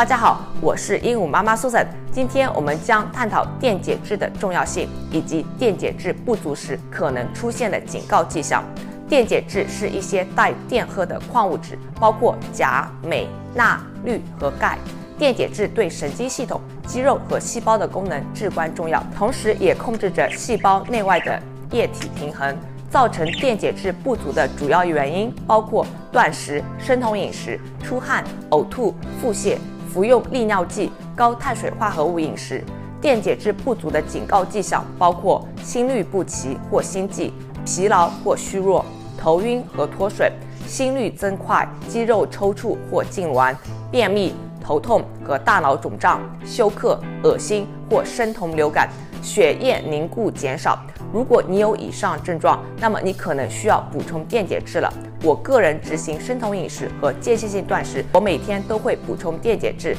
大家好，我是鹦鹉妈妈 Susan。今天我们将探讨电解质的重要性，以及电解质不足时可能出现的警告迹象。电解质是一些带电荷的矿物质，包括钾、镁、钠、氯和钙。电解质对神经系统、肌肉和细胞的功能至关重要，同时也控制着细胞内外的液体平衡。造成电解质不足的主要原因包括断食、生酮饮食、出汗、呕吐、腹泻、服用利尿剂、高碳水化合物饮食。电解质不足的警告迹象包括心律不齐或心悸、疲劳或虚弱、头晕和脱水、心率增快、肌肉抽搐或痉挛、便秘、头痛和大脑肿胀、休克、恶心或生酮流感、血液凝固减少。如果你有以上症状，那么你可能需要补充电解质了。我个人执行生酮饮食和间歇性断食，我每天都会补充电解质。